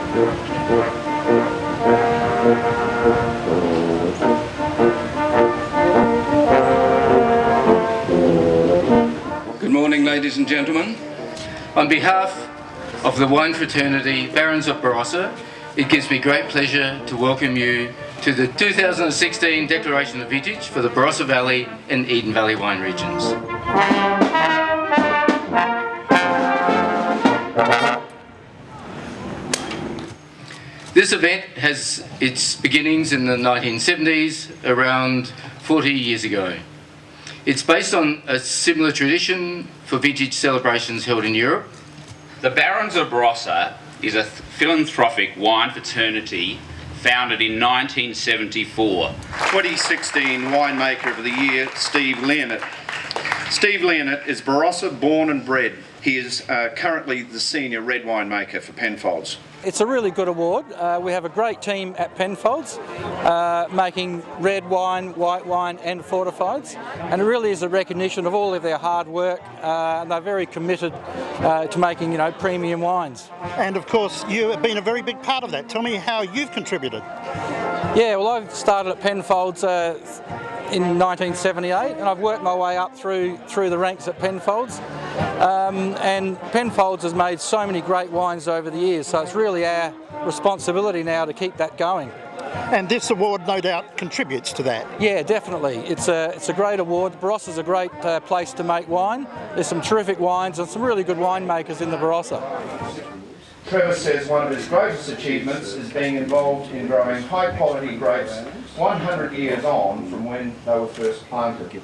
Good morning, ladies and gentlemen. On behalf of the wine fraternity Barons of Barossa, it gives me great pleasure to welcome you to the 2016 Declaration of Vintage for the Barossa Valley and Eden Valley wine regions. This event has its beginnings in the 1970s, around 40 years ago. It's based on a similar tradition for vintage celebrations held in Europe. The Barons of Barossa is a philanthropic wine fraternity founded in 1974. 2016 Winemaker of the Year, Steve Lienert. Steve Lienert is Barossa born and bred. He is currently the senior red winemaker for Penfolds. It's a really good award. We have a great team at Penfolds making red wine, white wine and fortifieds, and it really is a recognition of all of their hard work, and they're very committed to making, premium wines. And of course you have been a very big part of that. Tell me how you've contributed. Yeah, well, I started at Penfolds in 1978, and I've worked my way up through the ranks at Penfolds. And Penfolds has made so many great wines over the years, so it's really our responsibility now to keep that going. And this award no doubt contributes to that. Yeah, definitely. It's a great award. Barossa's a great place to make wine. There's some terrific wines and some really good winemakers in the Barossa. Trevor says one of his greatest achievements is being involved in growing high quality grapes 100 years on from when they were first planted.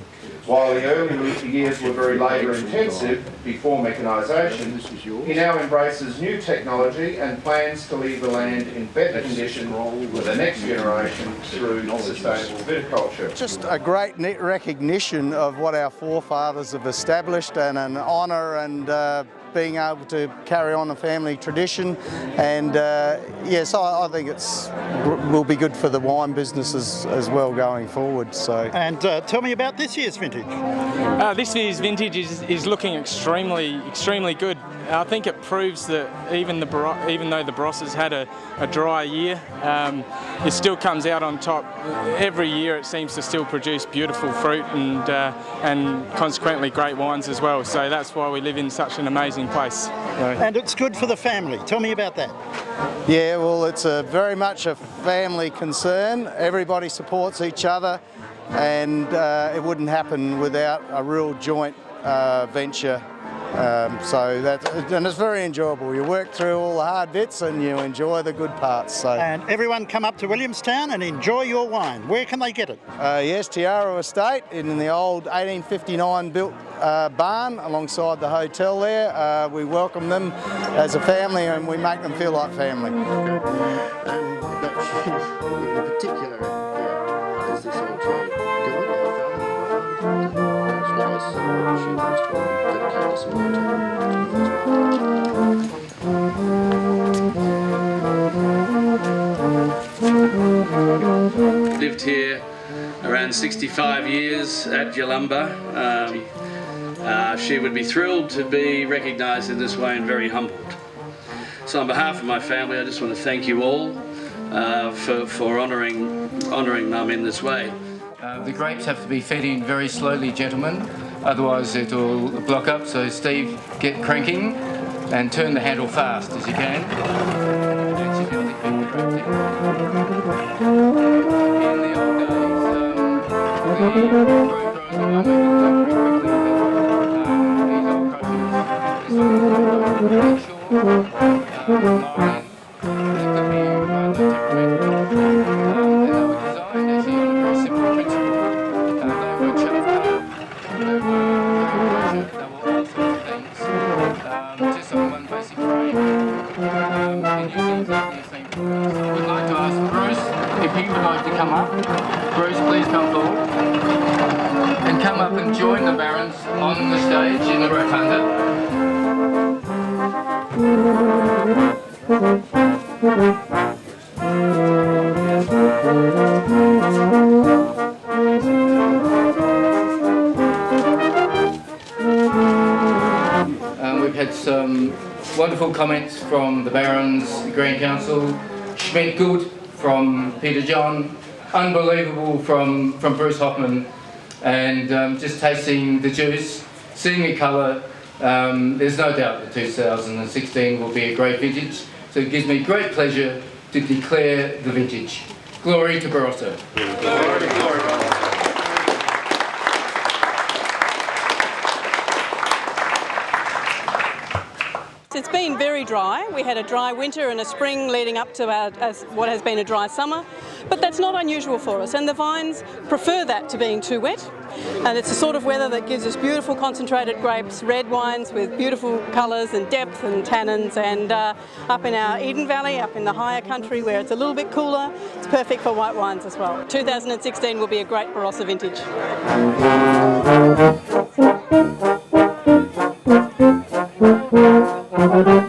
While the early years were very labour intensive before mechanisation, he now embraces new technology and plans to leave the land in better condition for the next generation through sustainable viticulture. Just a great recognition of what our forefathers have established, and an honour and being able to carry on the family tradition, and yes, I think will be good for the wine business as well going forward. So. And tell me about this year's vintage. This year's vintage is looking extremely good. I think it proves that even though the Barossa's had a dry year, it still comes out on top. Every year it seems to still produce beautiful fruit and consequently great wines as well. So that's why we live in such an amazing place. And it's good for the family. Tell me about that. Yeah, well, it's very much a family concern. Everybody supports each other, and it wouldn't happen without a real joint venture. And it's very enjoyable. You work through all the hard bits and you enjoy the good parts. So. And everyone come up to Williamstown and enjoy your wine. Where can they get it? Yes, Tiara Estate in the old 1859 built barn alongside the hotel there. We welcome them as a family and we make them feel like family. And in particular, is this old good? She wants to dedicate this award to her. Lived here around 65 years at Yalumba. She would be thrilled to be recognised in this way and very humbled. So on behalf of my family, I just want to thank you all for honouring Mum in this way. The grapes have to be fed in very slowly, gentlemen, otherwise it'll block up. So Steve, get cranking and turn the handle fast as you can. In the We'd like to ask Bruce if he would like to come up. Bruce, please come forward. And come up and join the Barons on the stage in the rotunda. We've had some wonderful comments from the Barons, the Grand Council, Schmidt good from Peter John, unbelievable from Bruce Hoffman, and just tasting the juice, seeing the colour, there's no doubt that 2016 will be a great vintage, so it gives me great pleasure to declare the vintage. Glory to Barossa. It's been very dry. We had a dry winter and a spring leading up to what has been a dry summer, but that's not unusual for us, and the vines prefer that to being too wet. And it's the sort of weather that gives us beautiful concentrated grapes, red wines with beautiful colours and depth and tannins, and up in our Eden Valley, up in the higher country where it's a little bit cooler, it's perfect for white wines as well. 2016 will be a great Barossa vintage. Thank you.